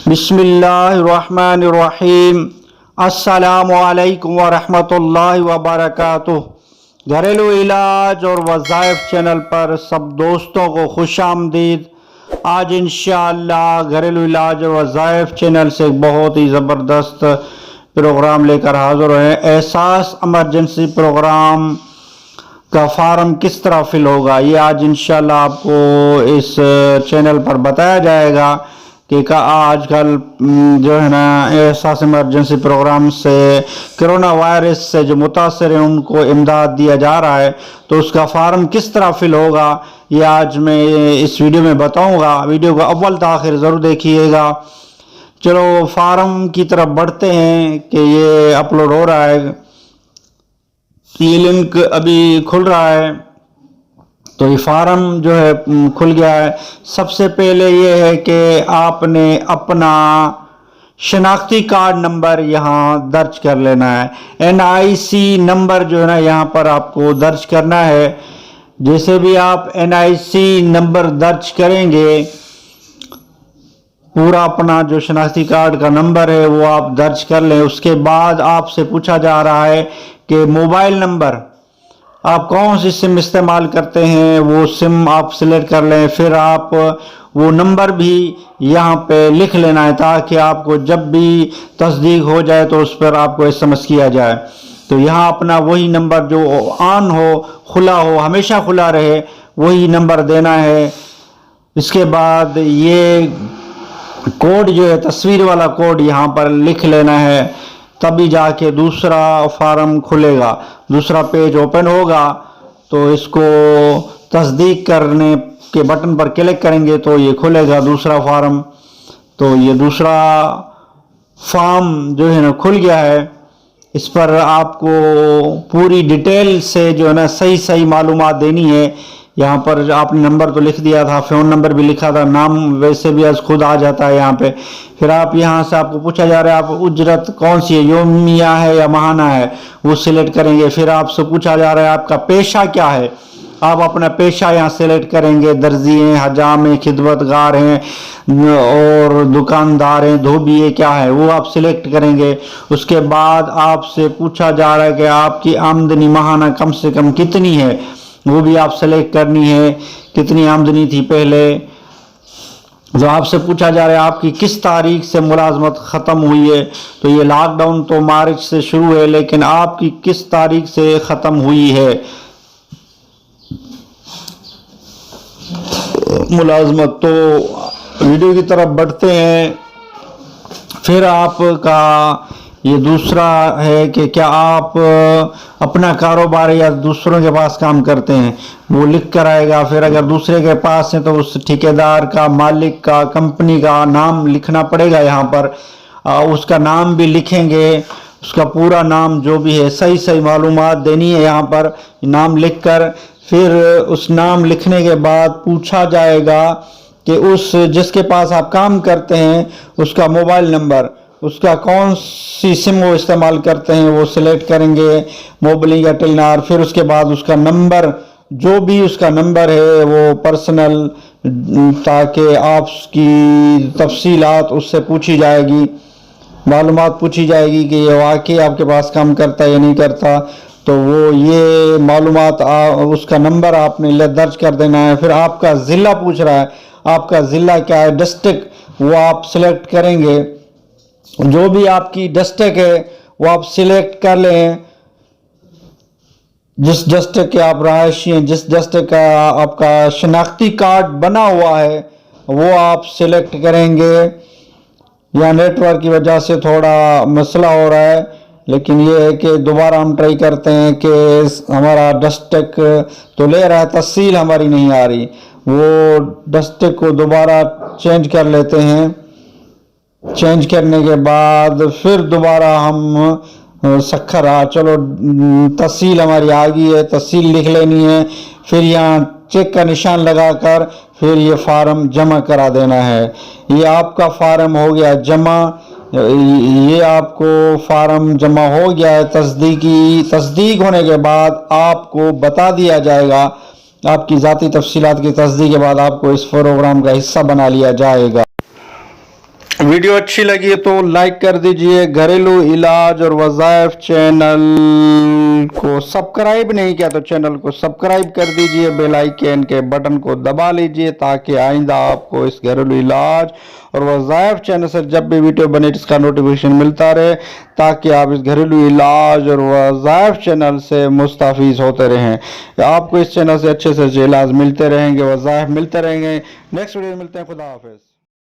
बिस्मिल्लाहिर्रहमानिर्रहीम। अस्सलामुअलैकुम वरहमतुल्लाहि वबरकातुह। घरेलू इलाज और वज़ाइफ चैनल पर सब दोस्तों को खुश आमदीद। आज इंशाअल्लाह घरेलू इलाज और वज़ाइफ चैनल से एक बहुत ही ज़बरदस्त प्रोग्राम लेकर हाज़िर हैं। एहसास इमरजेंसी प्रोग्राम का फार्म किस तरह फिल होगा, ये आज इंशाअल्लाह आपको इस चैनल पर बताया जाएगा कि आजकल जो है ना एहसास इमरजेंसी प्रोग्राम से कोरोना वायरस से जो मुतासर हैं उनको इमदाद दिया जा रहा है, तो उसका फार्म किस तरह फिल होगा ये आज मैं इस वीडियो में बताऊंगा। वीडियो को अव्वल तक आखिर ज़रूर देखिएगा। चलो फार्म की तरफ बढ़ते हैं कि ये अपलोड हो रहा है। ये लिंक अभी खुल रहा है, तो ये फार्म जो है खुल गया है। सबसे पहले ये है कि आपने अपना शनाख्ती कार्ड नंबर यहाँ दर्ज कर लेना है। NIC नंबर जो है ना यहाँ पर आपको दर्ज करना है। जैसे भी आप NIC नंबर दर्ज करेंगे, पूरा अपना जो शनाख्ती कार्ड का नंबर है वो आप दर्ज कर लें। उसके बाद आपसे पूछा जा रहा है कि मोबाइल नंबर आप कौन सी सिम इस्तेमाल करते हैं, वो सिम आप सिलेक्ट कर लें। फिर आप वो नंबर भी यहाँ पे लिख लेना है ताकि आपको जब भी तस्दीक हो जाए तो उस पर आपको SMS किया जाए। तो यहाँ अपना वही नंबर जो ऑन हो, खुला हो, हमेशा खुला रहे, वही नंबर देना है। इसके बाद ये कोड जो है तस्वीर वाला कोड यहाँ पर लिख लेना है, तभी जाके दूसरा फार्म खुलेगा, दूसरा पेज ओपन होगा। तो इसको तस्दीक करने के बटन पर क्लिक करेंगे तो ये खुलेगा दूसरा फार्म। तो ये दूसरा फॉर्म जो है ना खुल गया है। इस पर आपको पूरी डिटेल से जो है ना सही मालूमात देनी है। यहाँ पर आपने नंबर तो लिख दिया था, फ़ोन नंबर भी लिखा था, नाम वैसे भी आज खुद आ जाता है यहाँ पे। फिर आप यहाँ से आपको पूछा जा रहा है आप उजरत कौन सी है, योमिया है या माहाना है, वो सिलेक्ट करेंगे। फिर आपसे पूछा जा रहा है आपका पेशा क्या है, आप अपना पेशा यहाँ सेलेक्ट करेंगे। दर्जी हैं, हजाम हैं, खिदमतगार हैं और दुकानदार हैं, धोबी है, क्या है वो आप सिलेक्ट करेंगे। उसके बाद आपसे पूछा जा रहा है कि आपकी आमदनी माहाना कम से कम कितनी है, वो भी आप सेलेक्ट करनी है, कितनी आमदनी थी पहले। जो आपसे पूछा जा रहा है आपकी किस तारीख से मुलाजमत ख़त्म हुई है, तो ये लॉकडाउन तो मार्च से शुरू है, लेकिन आपकी किस तारीख से ख़त्म हुई है मुलाजमत। तो वीडियो की तरफ बढ़ते हैं। फिर आपका ये दूसरा है कि क्या आप अपना कारोबार या दूसरों के पास काम करते हैं, वो लिख कर आएगा। फिर अगर दूसरे के पास है तो उस ठेकेदार का, मालिक का, कंपनी का नाम लिखना पड़ेगा यहाँ पर। उसका नाम भी लिखेंगे, उसका पूरा नाम जो भी है सही मालूमात देनी है यहाँ पर, नाम लिख कर। फिर उस नाम लिखने के बाद पूछा जाएगा कि उस जिसके पास आप काम करते हैं उसका मोबाइल नंबर, उसका कौन सी सिम वो इस्तेमाल करते हैं वो सिलेक्ट करेंगे, मोबाइल या टेलीनार। फिर उसके बाद उसका नंबर, जो भी उसका नंबर है वो पर्सनल, ताकि आपकी तफसीलात उससे पूछी जाएगी, मालूमात पूछी जाएगी कि ये वाकई आपके पास काम करता है या नहीं करता। तो वो ये मालूमात उसका नंबर आपने दर्ज कर देना है। फिर आपका ज़िला पूछ रहा है, आपका ज़िला क्या है, डिस्ट्रिक्ट, वो आप सिलेक्ट करेंगे। जो भी आपकी डिस्ट्रिक्ट है वो आप सिलेक्ट कर लें। जिस डिस्ट्रिक्ट के आप रहायशी हैं, जिस डिस्ट्रिक्ट का आपका शनाख्ती कार्ड बना हुआ है वो आप सिलेक्ट करेंगे। या नेटवर्क की वजह से थोड़ा मसला हो रहा है, लेकिन ये है कि दोबारा हम ट्राई करते हैं कि हमारा डिस्ट्रिक्ट तो ले रहा है, तहसील हमारी नहीं आ रही, वो डिस्ट्रिक्ट को दोबारा चेंज कर लेते हैं। चेंज करने के बाद फिर दोबारा हम सखरा, चलो तहसील हमारी आ गई है, तहसील लिख लेनी है। फिर यहाँ चेक का निशान लगाकर फिर ये फार्म जमा करा देना है। ये आपका फार्म हो गया जमा। ये आपको फार्म जमा हो गया है। तस्दीक होने के बाद आपको बता दिया जाएगा, आपकी ज़ाती तफसीलात की तस्दीक के बाद आपको इस प्रोग्राम का हिस्सा बना लिया जाएगा। वीडियो अच्छी लगी तो लाइक कर दीजिए। घरेलू इलाज और वज़ाइफ चैनल को सब्सक्राइब नहीं किया तो चैनल को सब्सक्राइब कर दीजिए, बेल आइकन के बटन को दबा लीजिए ताकि आइंदा आपको इस घरेलू इलाज और वज़ाइफ चैनल से जब भी वीडियो बने इसका नोटिफिकेशन मिलता रहे, ताकि आप इस घरेलू इलाज और वज़ाइफ चैनल से मुस्तफ़ीज़ होते रहें। आपको इस चैनल से अच्छे से इलाज मिलते रहेंगे, वज़ाइफ मिलते रहेंगे। नेक्स्ट वीडियो में मिलते हैं। खुदा हाफिज़।